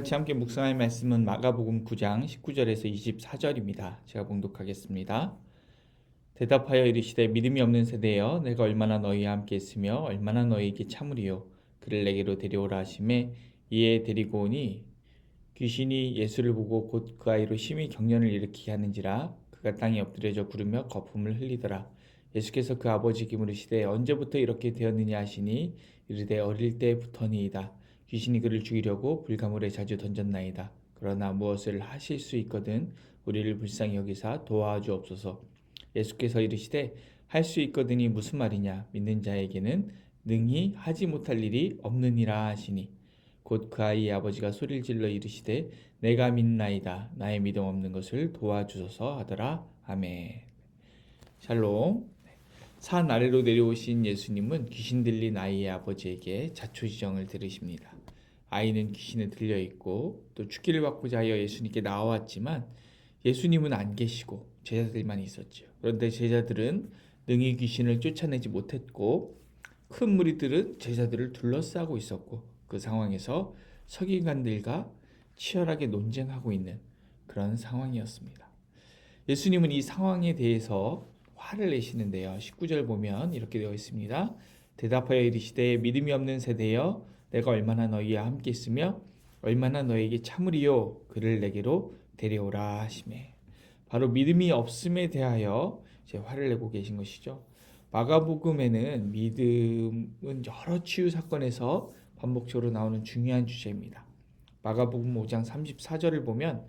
같이 함께 묵상할 말씀은 마가복음 9장 19절에서 24절입니다. 제가 봉독하겠습니다. 대답하여 이르시되 믿음이 없는 세대여 내가 얼마나 너희와 함께 있으며 얼마나 너희에게 참으리요 그를 내게로 데려오라 하시매 이에 데리고 오니 귀신이 예수를 보고 곧 그 아이로 심히 경련을 일으키게 하는지라 그가 땅에 엎드려져 구르며 거품을 흘리더라. 예수께서 그 아버지께 물으시되 언제부터 이렇게 되었느냐 하시니 이르되 어릴 때부터니이다. 귀신이 그를 죽이려고 불가물에 자주 던졌나이다. 그러나 무엇을 하실 수 있거든 우리를 불쌍히 여기사 도와주옵소서. 예수께서 이르시되 할 수 있거든이 무슨 말이냐 믿는 자에게는 능히 하지 못할 일이 없느니라 하시니 곧 그 아이의 아버지가 소리를 질러 이르시되 내가 믿나이다 나의 믿음 없는 것을 도와주소서 하더라. 아멘. 샬롬. 산 아래로 내려오신 예수님은 귀신 들린 아이의 아버지에게 자초지정을 들으십니다. 아이는 귀신에 들려 있고 또 죽기를 받고자 하여 예수님께 나왔지만 예수님은 안 계시고 제자들만 있었죠. 그런데 제자들은 능히 귀신을 쫓아내지 못했고 큰 무리들은 제자들을 둘러싸고 있었고 그 상황에서 서기관들과 치열하게 논쟁하고 있는 그런 상황이었습니다. 예수님은 이 상황에 대해서 화를 내시는데요. 19절 보면 이렇게 되어 있습니다. 대답하여 이르시되 믿음이 없는 세대여 내가 얼마나 너희와 함께 있으며 얼마나 너희에게 참으리요 그를 내게로 데려오라 하시매. 바로 믿음이 없음에 대하여 이제 화를 내고 계신 것이죠. 마가복음에는 믿음은 여러 치유 사건에서 반복적으로 나오는 중요한 주제입니다. 마가복음 5장 34절을 보면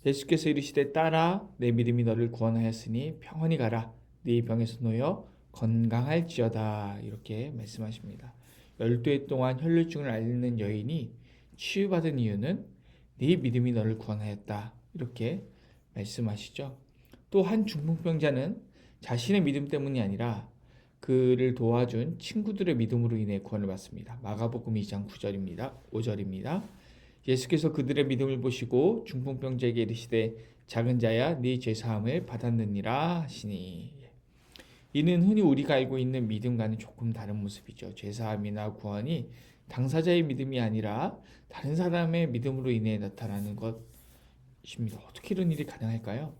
예수께서 이르시되 딸아 내 믿음이 너를 구원하였으니 평안히 가라 네 병에서 놓여 건강할지어다 이렇게 말씀하십니다. 12해 동안 혈루증을 앓는 여인이 치유받은 이유는 네 믿음이 너를 구원하였다 이렇게 말씀하시죠. 또 한 중풍병자는 자신의 믿음 때문이 아니라 그를 도와준 친구들의 믿음으로 인해 구원을 받습니다. 마가복음 2장 9절입니다. 5절입니다. 예수께서 그들의 믿음을 보시고 중풍병자에게 이르시되 작은 자야 네 죄사함을 받았느니라 하시니. 이는 흔히 우리가 알고 있는 믿음과는 조금 다른 모습이죠. 죄사함이나 구원이 당사자의 믿음이 아니라 다른 사람의 믿음으로 인해 나타나는 것입니다. 어떻게 이런 일이 가능할까요?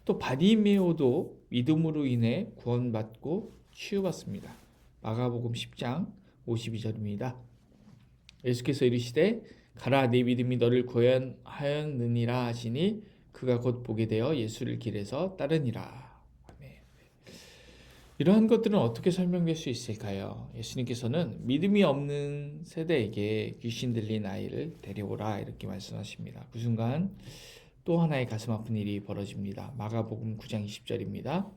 또 바디메오도 믿음으로 인해 구원받고 치유받습니다. 마가복음 10장 52절입니다. 예수께서 이르시되 가라 네 믿음이 너를 구원하였느니라 하시니 그가 곧 보게 되어 예수를 길에서 따르니라. 아멘. 이러한 것들은 어떻게 설명될 수 있을까요? 예수님께서는 믿음이 없는 세대에게 귀신 들린 아이를 데려오라 이렇게 말씀하십니다. 그 순간 또 하나의 가슴 아픈 일이 벌어집니다. 마가복음 9장 20절입니다.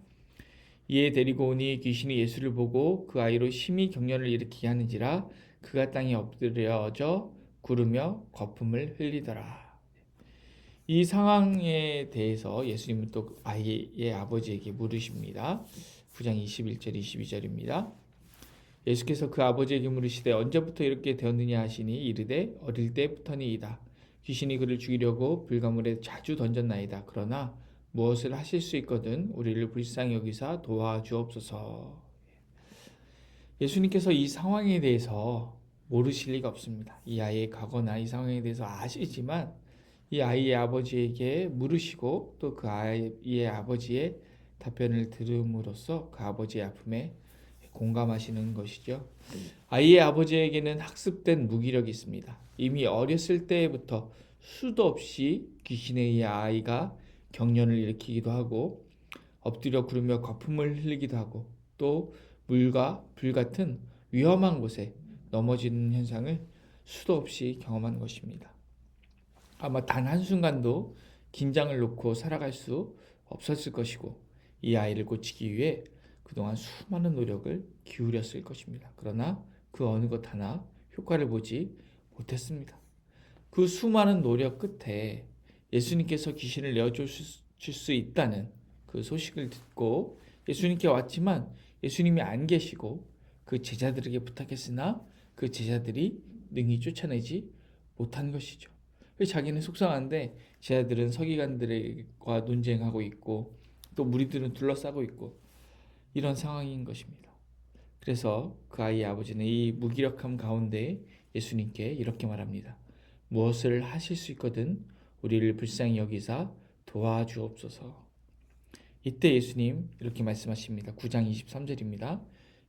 이에 데리고 오니 귀신이 예수를 보고 그 아이로 심히 경련을 일으키게 하는지라 그가 땅에 엎드려져 구르며 거품을 흘리더라. 이 상황에 대해서 예수님은 또 아이의 아버지에게 물으십니다. 9장 21절 22절입니다. 예수께서 그 아버지에게 물으시되 언제부터 이렇게 되었느냐 하시니 이르되 어릴 때부터니이다. 귀신이 그를 죽이려고 불가물에 자주 던졌나이다. 그러나 무엇을 하실 수 있거든 우리를 불쌍히 여기사 도와주옵소서. 예수님께서 이 상황에 대해서 모르실 리가 없습니다. 이 아이의 과거나 이 상황에 대해서 아시지만 이 아이의 아버지에게 물으시고 또 그 아이의 아버지의 답변을 들음으로써 그 아버지의 아픔에 공감하시는 것이죠. 아이의 아버지에게는 학습된 무기력이 있습니다. 이미 어렸을 때부터 수도 없이 귀신에 의해 아이가 경련을 일으키기도 하고 엎드려 구르며 거품을 흘리기도 하고 또 물과 불 같은 위험한 곳에 넘어지는 현상을 수도 없이 경험한 것입니다. 아마 단 한순간도 긴장을 놓고 살아갈 수 없었을 것이고 이 아이를 고치기 위해 그동안 수많은 노력을 기울였을 것입니다. 그러나 그 어느 것 하나 효과를 보지 못했습니다. 그 수많은 노력 끝에 예수님께서 귀신을 내어줄 수 있다는 그 소식을 듣고 예수님께 왔지만 예수님이 안 계시고 그 제자들에게 부탁했으나 그 제자들이 능히 쫓아내지 못한 것이죠. 자기는 속상한데 제자들은 서기관들과 논쟁하고 있고 또 무리들은 둘러싸고 있고 이런 상황인 것입니다. 그래서 그 아이의 아버지는 이 무기력함 가운데 예수님께 이렇게 말합니다. 무엇을 하실 수 있거든 우리를 불쌍히 여기사 도와주옵소서. 이때 예수님 이렇게 말씀하십니다. 9장 23절입니다.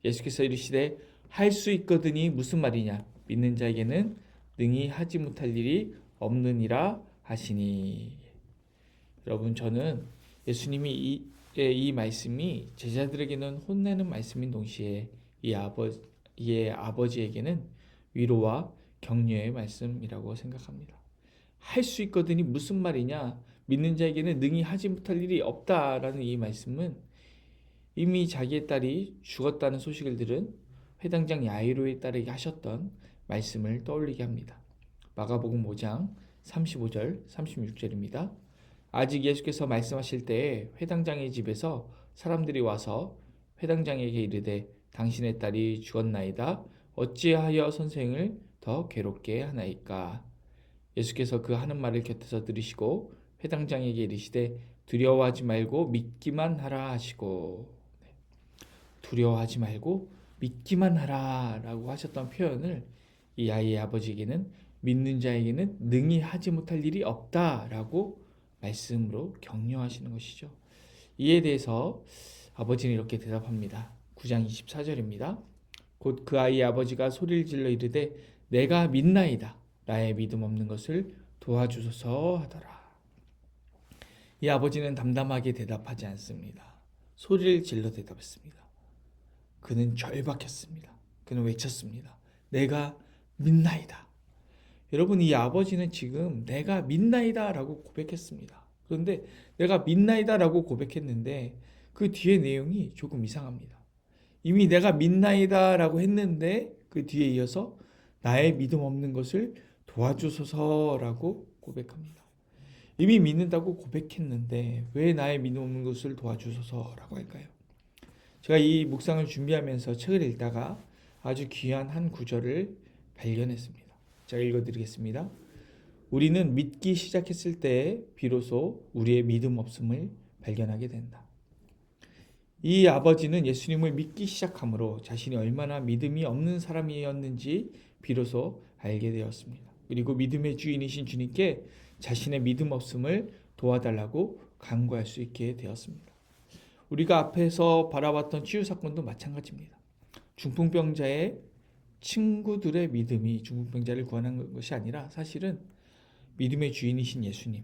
예수께서 이르시되 할 수 있거든이 무슨 말이냐? 믿는 자에게는 능히 하지 못할 일이 없느니라 하시니. 여러분, 저는 예수님이 이 말씀이 제자들에게는 혼내는 말씀인 동시에 이의 아버지에게는 위로와 격려의 말씀이라고 생각합니다. 할 수 있거든이 무슨 말이냐? 믿는 자에게는 능히 하지 못할 일이 없다라는 이 말씀은 이미 자기의 딸이 죽었다는 소식을 들은 회당장 야이로의 딸에게 하셨던 말씀을 떠올리게 합니다. 마가복음 5장 35절 36절입니다. 아직 예수께서 말씀하실 때에 회당장의 집에서 사람들이 와서 회당장에게 이르되 당신의 딸이 죽었나이다. 어찌하여 선생을 더 괴롭게 하나이까? 예수께서 그 하는 말을 곁에서 들으시고 회당장에게 이르시되 두려워하지 말고 믿기만 하라 하시고, 두려워하지 말고 믿기만 하라 라고 하셨던 표현을 이 아이의 아버지에게는 믿는 자에게는 능히 하지 못할 일이 없다라고 말씀으로 격려하시는 것이죠. 이에 대해서 아버지는 이렇게 대답합니다. 9장 24절입니다. 곧 그 아이의 아버지가 소리를 질러 이르되 내가 믿나이다. 나의 믿음 없는 것을 도와주소서 하더라. 이 아버지는 담담하게 대답하지 않습니다. 소리를 질러 대답했습니다. 그는 절박했습니다. 그는 외쳤습니다. 내가 믿나이다. 여러분, 이 아버지는 지금 내가 믿나이다 라고 고백했습니다. 그런데 내가 믿나이다 라고 고백했는데 그 뒤에 내용이 조금 이상합니다. 이미 내가 믿나이다 라고 했는데 그 뒤에 이어서 나의 믿음 없는 것을 도와주소서라고 고백합니다. 이미 믿는다고 고백했는데 왜 나의 믿음 없는 것을 도와주소서라고 할까요? 제가 이 묵상을 준비하면서 책을 읽다가 아주 귀한 한 구절을 발견했습니다. 제가 읽어드리겠습니다. 우리는 믿기 시작했을 때 비로소 우리의 믿음 없음을 발견하게 된다. 이 아버지는 예수님을 믿기 시작함으로 자신이 얼마나 믿음이 없는 사람이었는지 비로소 알게 되었습니다. 그리고 믿음의 주인이신 주님께 자신의 믿음 없음을 도와달라고 간구할 수 있게 되었습니다. 우리가 앞에서 바라봤던 치유 사건도 마찬가지입니다. 중풍병자의 친구들의 믿음이 중풍병자를 구원한 것이 아니라 사실은 믿음의 주인이신 예수님,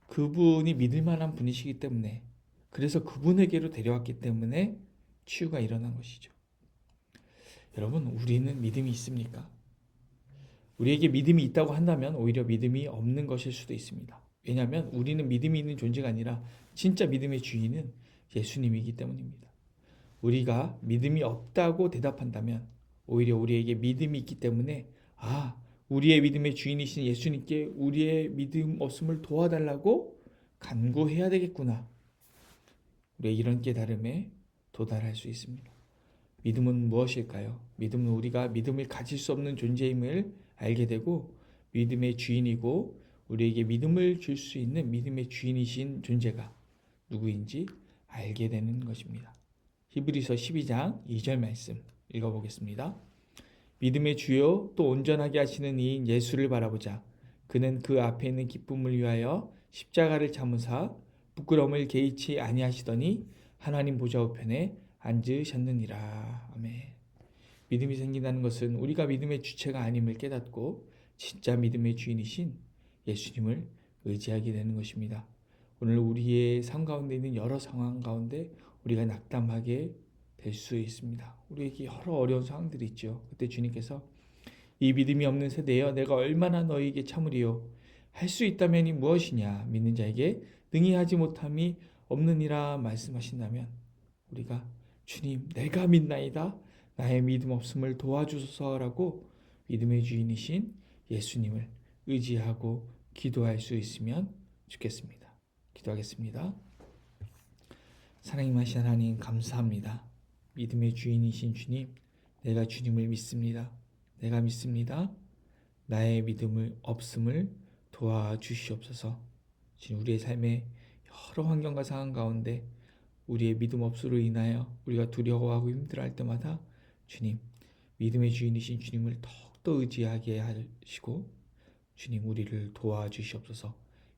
그분이 믿을 만한 분이시기 때문에, 그래서 그분에게로 데려왔기 때문에 치유가 일어난 것이죠. 여러분, 우리는 믿음이 있습니까? 우리에게 믿음이 있다고 한다면 오히려 믿음이 없는 것일 수도 있습니다. 왜냐하면 우리는 믿음이 있는 존재가 아니라 진짜 믿음의 주인은 예수님이기 때문입니다. 우리가 믿음이 없다고 대답한다면 오히려 우리에게 믿음이 있기 때문에 우리의 믿음의 주인이신 예수님께 우리의 믿음 없음을 도와달라고 간구해야 되겠구나. 우리의 이런 깨달음에 도달할 수 있습니다. 믿음은 무엇일까요? 믿음은 우리가 믿음을 가질 수 없는 존재임을 알게 되고 믿음의 주인이고 우리에게 믿음을 줄 수 있는 믿음의 주인이신 존재가 누구인지 알게 되는 것입니다. 히브리서 12장 2절 말씀 읽어보겠습니다. 믿음의 주요 또 온전하게 하시는 이인 예수를 바라보자. 그는 그 앞에 있는 기쁨을 위하여 십자가를 참으사 부끄러움을 개의치 아니하시더니 하나님 보좌 우편에 앉으셨느니라. 아멘. 믿음이 생긴다는 것은 우리가 믿음의 주체가 아님을 깨닫고 진짜 믿음의 주인이신 예수님을 의지하게 되는 것입니다. 오늘 우리의 삶 가운데 있는 여러 상황 가운데 우리가 낙담하게 될 수 있습니다. 우리에게 여러 어려운 상황들이 있죠. 그때 주님께서 이 믿음이 없는 세대여 내가 얼마나 너희에게 참으리요. 할 수 있다면이 무엇이냐. 믿는 자에게 능히 하지 못함이 없느니라 말씀하신다면 우리가 주님 내가 믿나이다. 나의 믿음 없음을 도와주소서라고 믿음의 주인이신 예수님을 의지하고 기도할 수 있으면 좋겠습니다. 기도하겠습니다. 사랑이 많으신 하나님 감사합니다. 믿음의 주인이신 주님, 내가 주님을 믿습니다. 내가 믿습니다. 나의 믿음을 없음을 도와주시옵소서. 지금 우리의 삶의 여러 환경과 상황 가운데 우리의 믿음 없음으로 인하여 우리가 두려워하고 힘들어할 때마다 주님, 믿음의 주인이신 주님을 더욱더 의지하게 하시고 주님 우리를 도와주시옵소서.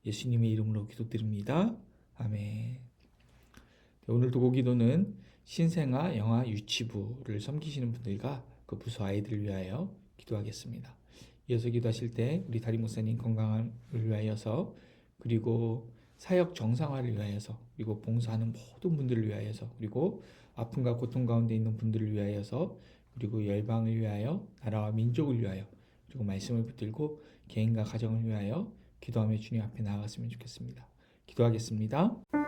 예수님의 이름으로 기도드립니다. 아멘. 오늘 도고 기도는 신생아 영아 유치부를 섬기시는 분들과 그 부서 아이들을 위하여 기도하겠습니다. 이어서 기도하실 때 우리 다리 목사님 건강을 위하여서, 그리고 사역 정상화를 위하여서, 그리고 봉사하는 모든 분들을 위하여서, 그리고 아픔과 고통 가운데 있는 분들을 위하여서, 그리고 열방을 위하여, 나라와 민족을 위하여, 그리고 말씀을 붙들고 개인과 가정을 위하여 기도하며 주님 앞에 나아갔으면 좋겠습니다. 기도하겠습니다.